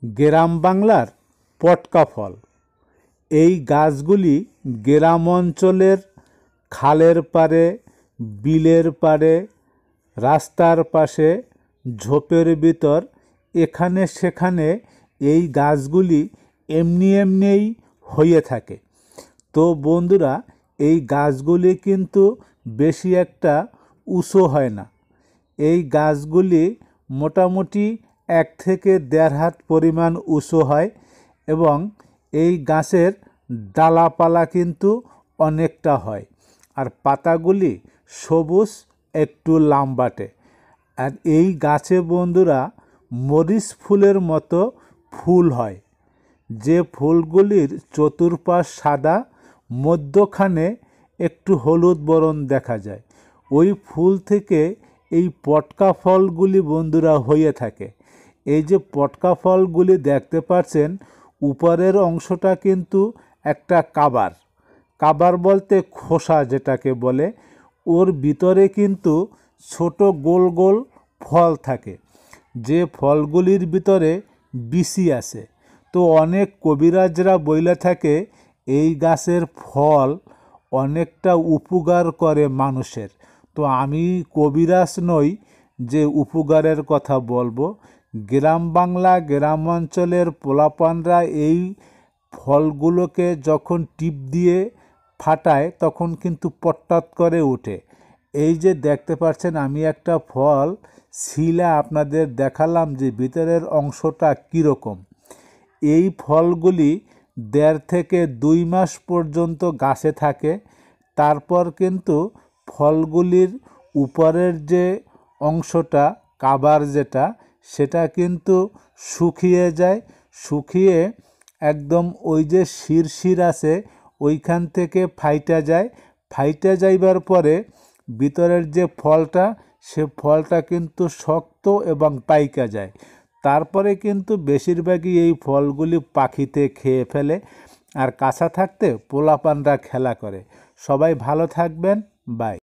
গ্রাম বাংলার পটকা ফল। এই গাছগুলি গ্রাম অঞ্চলের খালের পাড়ে, বিলের পাড়ে, রাস্তার পাশে, ঝোপের ভিতর এখানে সেখানে এই গাছগুলি এমনিই হয়ে থাকে। তো বন্ধুরা, এই গাছগুলি কিন্তু বেশি একটা উঁচু হয় না। এই গাছগুলি মোটামুটি 1 থেকে 1.5 হাত পরিমাণ উঁচু হয় এবং এই গাছের ডালাপালা কিন্তু অনেকটা হয়, আর পাতাগুলি সবুজ একটু লম্বাটে। আর এই গাছে বন্ধুরা মরিচ ফুলের মতো ফুল হয়, যে ফুলগুলির চতুর্পাশ সাদা, মধ্যখানে একটু হলুদ বরণ দেখা যায়। ওই ফুল থেকে এই পটকা ফলগুলি বন্ধুরা হয়ে থাকে। এই যে পটকা ফলগুলি দেখতে পাচ্ছেন, উপরের অংশটা কিন্তু একটা কাবার বলতে খোসা যেটাকে বলে, ওর ভিতরে কিন্তু ছোট গোল গোল ফল থাকে, যে ফলগুলির ভিতরে বিচি আছে। তো অনেক কবিরাজরা বইলে থাকে এই গাছের ফল অনেকটা উপকার করে মানুষের। তো আমি কবিরাজ নই যে উপকারের কথা বলবো। গ্রাম বাংলা, গ্রাম অঞ্চলের পোলাপানরা এই ফলগুলোকে যখন টিপ দিয়ে ফাটায় তখন কিন্তু পট্টাত করে ওঠে। এই যে দেখতে পাচ্ছেন, আমি একটা ফল ছিলে আপনাদের দেখালাম যে ভিতরের অংশটা কীরকম। এই ফলগুলি 1.5 থেকে 2 মাস পর্যন্ত গাছে থাকে। তারপর কিন্তু ফলগুলির উপরের যে অংশটা, কাবার যেটা, সেটা কিন্তু শুকিয়ে যায়। শুকিয়ে একদম ওই যে শিরশির আছে ওইখান থেকে ফাইটা যায়। ফাইটা যাইবার পরে ভিতরের যে ফলটা, সে ফলটা কিন্তু শক্ত এবং পাইকা যায়। তারপরে কিন্তু বেশিরভাগই এই ফলগুলি পাখিতে খেয়ে ফেলে, আর কাঁচা থাকতে পোলাপানরা খেলা করে। সবাই ভালো থাকবেন, বাই।